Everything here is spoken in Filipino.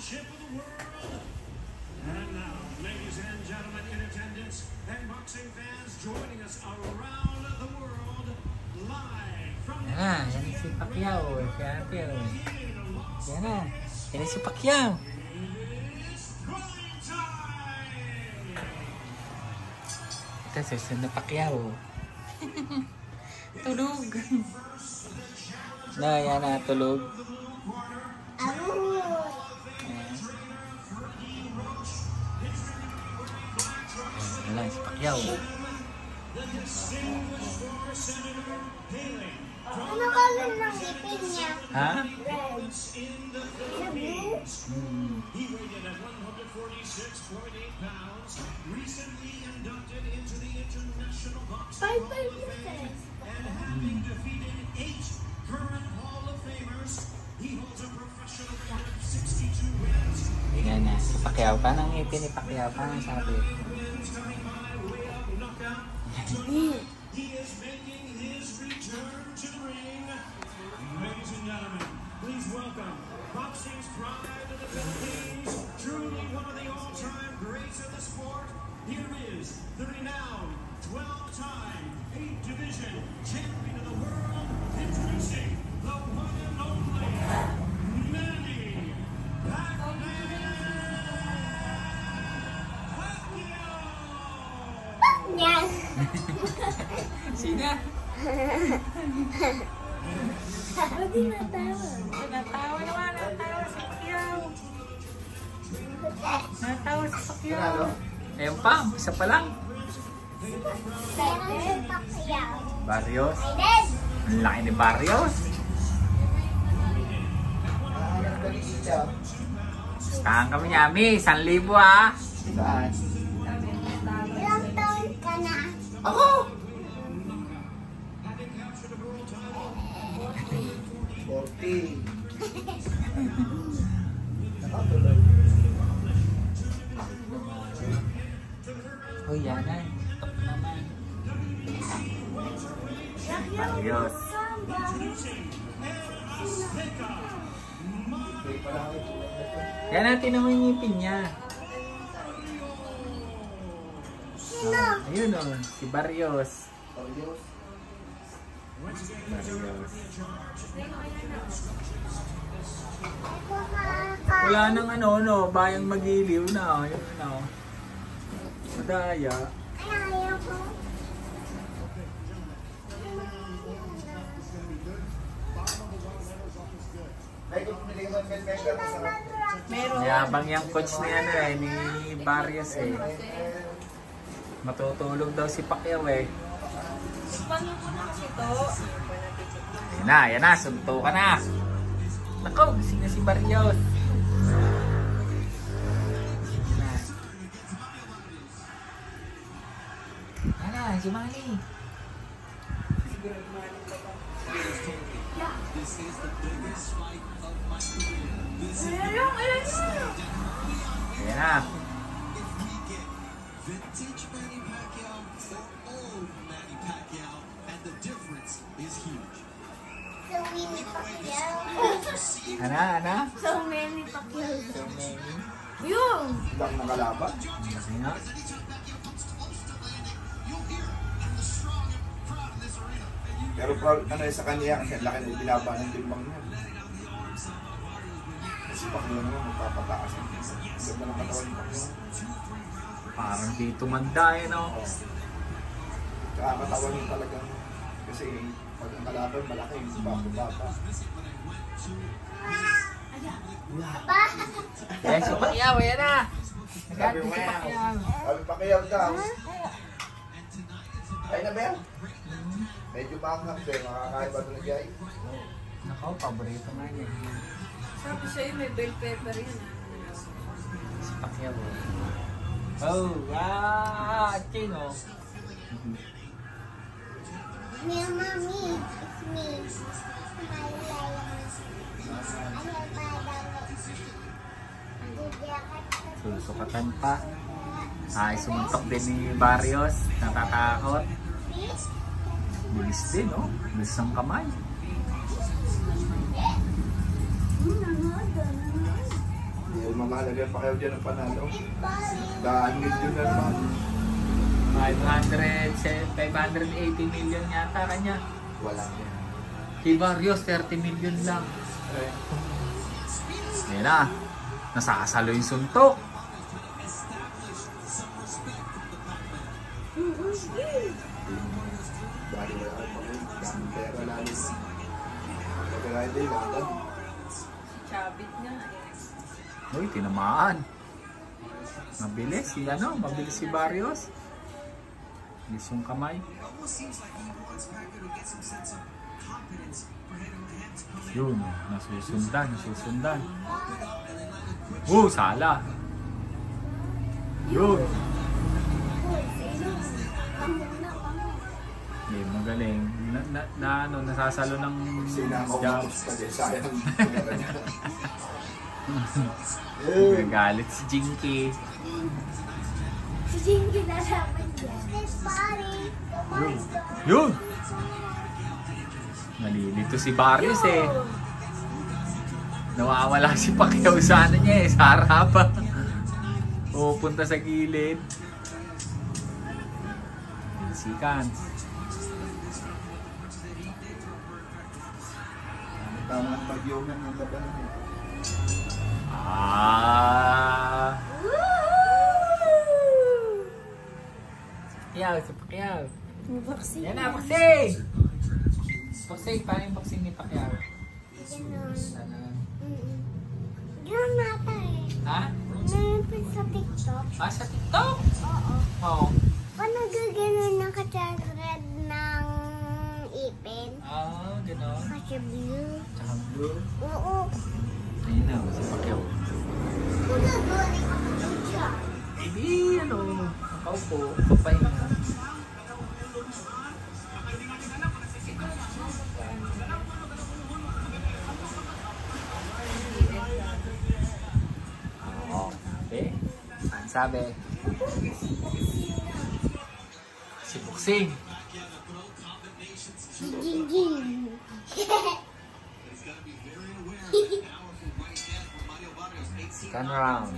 championship of the world. And now, ladies and gentlemen in attendance and boxing fans joining us around the world, live from the yan si Pacquiao. Yan si Pacquiao. Ito susunod na Pacquiao. Tulog. Na, yan na, tulog. Wala, si Pacquiao. Ano color ng ipin niya? Ha? Red. Blue? He weighed at 146.8 pounds, recently inducted into the International Boxing Hall of Fame, and having defeated 8 current Hall of Famers, he holds a professional record of 62 wins. Yan na, si Pacquiao. Paano ang ngipin ni Pacquiao? Paano sabi? Coming by way of knockout. Tonight, he is making his return to the ring. Ladies and gentlemen, please welcome boxing's pride of the Philippines, truly one of the all-time greats of the sport. Here is the renowned 12-time 8-division champion of the world, introducing the one and only Manny Pacquiao. Yan. Sina? Ba't di natawa? Natawa naman. Natawa si Pacquiao. Natawa si Pacquiao. Ayun pa, isa pa lang. Meron si Pacquiao. Barrios. Aiden! Ang laki ni Barrios. Tahan kami niya, Mi. 1,000 ah. Saan? Ilang taon ka na? Ako! 40. Oh, yan na. Top naman. Barrios. Yan natin naman yung ngipin niya. Sino? Ayun o, si Barrios. Barrios. Barrios. Ako makakain. Wala nang ano, bayang magiliw na. Ayun na. Madaya. Ay, ayaw ko. Ay, kung pumili ka ba ng mega sa Meron. Yabang yung coach na yan eh, ni Barrios eh. Matutulog daw si Pacquiao eh. Yan na, sunto ka na. Nako, gising na si Barrios. Yan na, si Manny. Yan na. Vintage Manny Pacquiao or old Manny Pacquiao, and the difference is huge. So many Pacquiao. Ana? So many Pacquiao. So many. Yun! Lang nakalaban. Kasi nga. Pero proud ano sa kanya kasi laki ng binaba ng timbang niya. Kasi Pacquiao naman magpapataas. Ganda ng katawan ni Pacquiao. Parang di tumanda eh, no? Tsaka katawan niya talagang kasi pag ang kalaban malaki, baba. Ba? Yan si Pacquiao, yan na! Sabi Nagati mo si Pacquiao. Sabi Pacquiao daw. Ay na Bel? Medyo maanghang din, makakain ba ito na Jai? Nako, paborito nga niya. Sabi sa'yo may bell pepper yun Si Pacquiao. Oh, ching oh. Meow, mommy. It's me. My lion. Ano pa daw? Susukatan pa. Ay, sumuntok din ni Barrios. Natatakot. Bilis din, oh. Bilis ng kamay. mahalaga pa kayo dyan ang panalo. Daan million na naman. 580 million yata kanya. Wala yan. Si Barrios, 30 million lang. Ayan na. Nasasalo yung suntok. Dahil wala kayo pa rin. Daming pera lalo. Pagkakaya din laban. Chabit niya. Eh. Uy, tinamaan. Mabilis si mabilis si Barrios. Bilis yung kamay. Yun, nasusundan. Sala. Yun. Eh, magaling. Nasasalo ng Sinama ko jump. pa din. Sayang. Galit si Jinky. Si Jinky na naman yan. Party. Yun! Nalilito si Barrios eh. Nawawala si Pacquiao sa ano niya eh, sa harapan. Pupunta sa gilid. Sikans. Tama ang pag-yogan ng laban. Si Pacquiao. Boxing. Yan na, boxing! Boxing, paano yung boxing ni Pacquiao? Ganon. Sana. Ganon nata eh. Ha? Ngayon sa TikTok. Sa TikTok? Oo. Oo. Paano gaganon ng katsarad ng ipin? Gano'n. Kasi blue. Tsaka blue. Oo. Ayun na, si Pacquiao. Kung gagawin ako siya. Hindi, nakaupo, papahinga. Oo, sabi. Si Boxing. Si Jingjing. Second round.